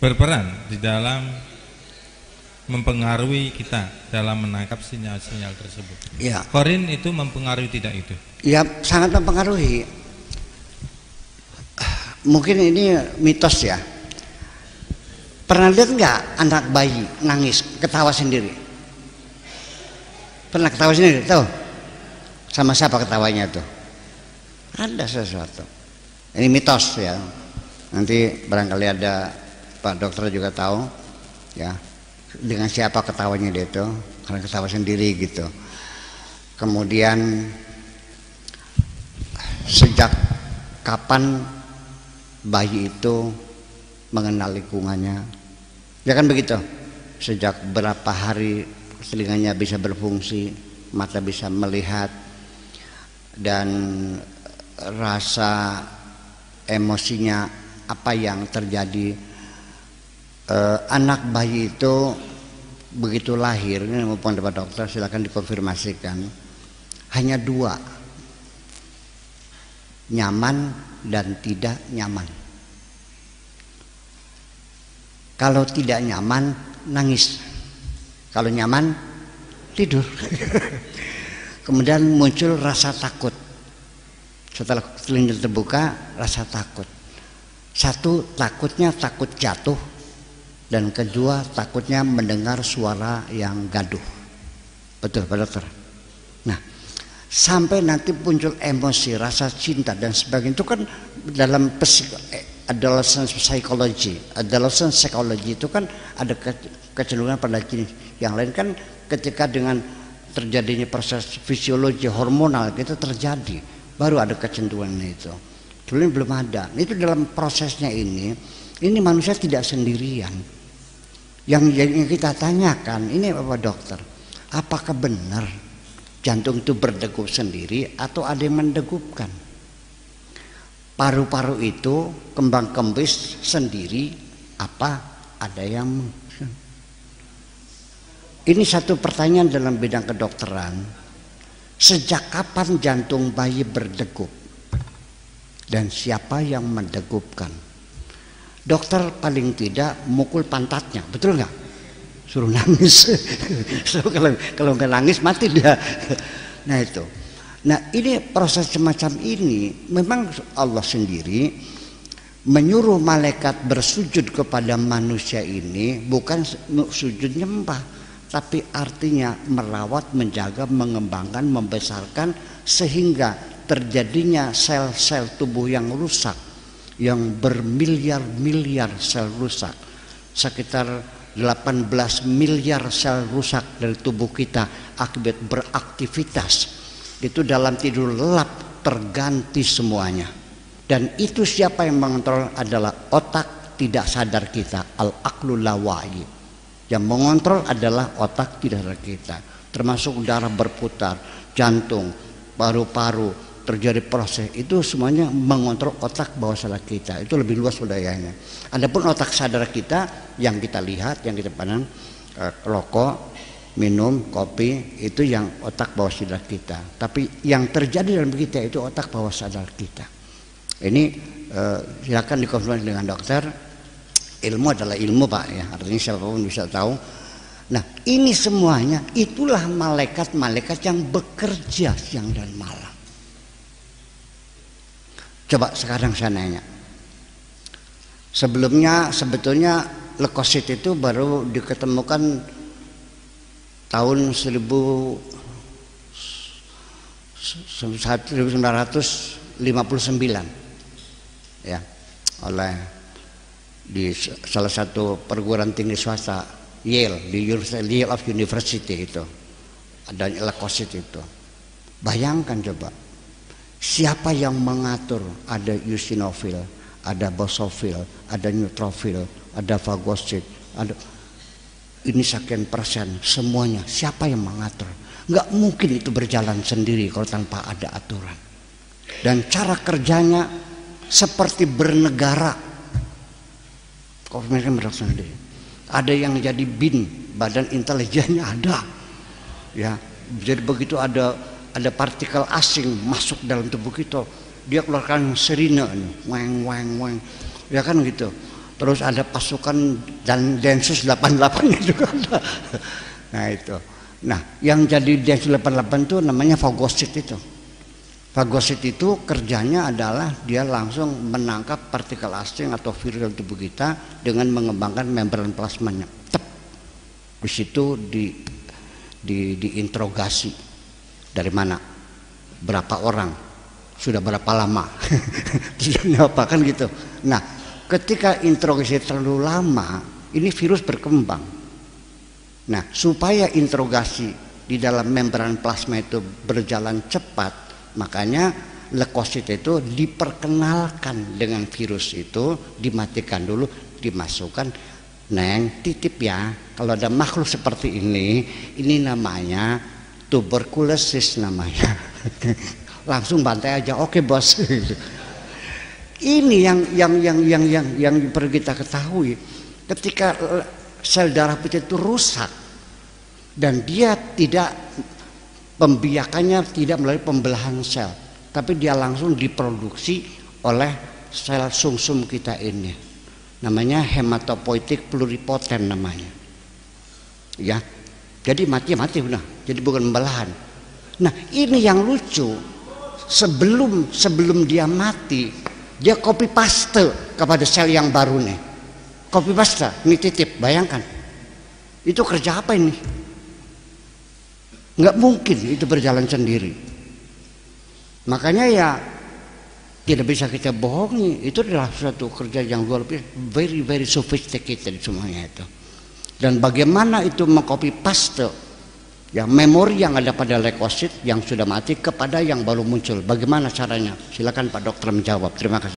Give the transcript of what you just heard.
berperan di dalam mempengaruhi kita dalam menangkap sinyal-sinyal tersebut. Ya. Korin itu mempengaruhi tidak itu? Ya, sangat mempengaruhi. Mungkin ini mitos ya. Pernah lihat nggak anak bayi nangis, ketawa sendiri? Pernah ketawa sendiri? Tahu? Sama siapa ketawanya tuh? Ada sesuatu. Ini mitos ya. Nanti barangkali ada Pak Dokter juga tahu ya. Dengan siapa ketawanya dia itu? Karena ketawa sendiri gitu. Kemudian sejak kapan bayi itu mengenal lingkungannya? Ya kan begitu. Sejak berapa hari telinganya bisa berfungsi, mata bisa melihat, dan rasa emosinya apa yang terjadi. Anak bayi itu begitu lahir, ini maupun Pak Dokter silakan dikonfirmasikan, hanya dua, nyaman dan tidak nyaman. Kalau tidak nyaman nangis, kalau nyaman tidur. Kemudian muncul rasa takut. Setelah telinga terbuka, rasa takut. Satu, takutnya takut jatuh, dan kedua takutnya mendengar suara yang gaduh. Betul Pak Dokter? Nah, sampai nanti muncul emosi, rasa cinta dan sebagainya, itu kan dalam adolescent psychology itu kan ada kecenderungan pada jenis yang lain. Kan ketika dengan terjadinya proses fisiologi hormonal itu terjadi, baru ada kecenderungan itu. Dulu belum ada. Itu dalam prosesnya ini manusia tidak sendirian. Yang kita tanyakan ini Bapak Dokter, apakah benar jantung itu berdegup sendiri atau ada yang mendegupkan? Paru-paru itu kembang kempis sendiri apa ada yang? Ini satu pertanyaan dalam bidang kedokteran. Sejak kapan jantung bayi berdegup? Dan siapa yang mendegupkan? Dokter paling tidak mukul pantatnya, betul nggak? Suruh nangis. Kalau nggak nangis mati dia. Nah itu. Nah ini proses semacam ini memang Allah sendiri menyuruh malaikat bersujud kepada manusia ini, bukan sujud nyembah, tapi artinya merawat, menjaga, mengembangkan, membesarkan, sehingga terjadinya sel-sel tubuh yang rusak, yang bermiliar-miliar sel rusak, sekitar 18 miliar sel rusak dari tubuh kita akibat beraktivitas. Itu dalam tidur lelap terganti semuanya. Dan itu siapa yang mengontrol adalah otak tidak sadar kita, al-aqlu lawa'i. Yang mengontrol adalah otak tidak sadar kita, termasuk darah berputar, jantung, paru-paru, terjadi proses itu semuanya mengontrol otak bawah sadar kita. Itu lebih luas wilayahnya. Adapun otak sadar kita yang kita lihat, yang kita pandang, rokok, minum, kopi, itu yang otak bawah sadar kita. Tapi yang terjadi dalam kita itu otak bawah sadar kita. Ini silakan dikonfirmasi dengan dokter. Ilmu adalah ilmu Pak ya, artinya siapapun bisa tahu. Nah ini semuanya itulah malaikat-malaikat yang bekerja siang dan malam. Coba sekarang saya nanya, sebelumnya sebetulnya leukosit itu baru diketemukan tahun 1959 ya, oleh di salah satu perguruan tinggi swasta Yale, di Yale of University itu adanya leukosit itu. Bayangkan coba, siapa yang mengatur? Ada eosinofil, ada basofil, ada neutrofil, ada fagosit, ada ini sekian persen semuanya. Siapa yang mengatur? Nggak mungkin itu berjalan sendiri kalau tanpa ada aturan. Dan cara kerjanya seperti bernegara. Kok mereka berlaksana sendiri? Ada yang jadi BIN, badan intelijennya ada. Ya, jadi begitu ada partikel asing masuk dalam tubuh kita, dia keluarkan sirine, weng weng weng, ya kan gitu. terus ada pasukan dan Densus 88 juga ada. Nah itu. Nah yang jadi Densus 88 itu namanya fagosit itu. Fagosit itu kerjanya adalah dia langsung menangkap partikel asing atau virus dalam tubuh kita dengan mengembangkan membran plasmanya. Tep. Di situ diinterogasi. Dari mana? Berapa orang? Sudah berapa lama? Sudah apa kan gitu. Nah, ketika interogasi terlalu lama, ini virus berkembang. Nah, supaya interogasi di dalam membran plasma itu berjalan cepat, makanya leukosit itu diperkenalkan dengan virus itu, dimatikan dulu, dimasukkan. Neng, titip ya, kalau ada makhluk seperti ini namanya tuberkulosis namanya. Langsung bantai aja, oke bos. Ini yang perlu kita ketahui. Ketika sel darah putih itu rusak dan dia tidak, pembiakannya tidak melalui pembelahan sel, tapi dia langsung diproduksi oleh sel sumsum kita ini, namanya hematopoietik pluripoten namanya, ya. Jadi mati udah, jadi bukan pembelahan. Nah ini yang lucu, sebelum dia mati, dia copy paste kepada sel yang baru nih, copy paste, ini titip, bayangkan, itu kerja apa ini? Nggak mungkin itu berjalan sendiri. Makanya ya tidak bisa kita bohongi, itu adalah suatu kerja yang luar biasa, very sophisticated semuanya itu. Dan bagaimana itu mengcopy paste yang memori yang ada pada leukosit yang sudah mati kepada yang baru muncul, bagaimana caranya? Silakan Pak Dokter menjawab. Terima kasih.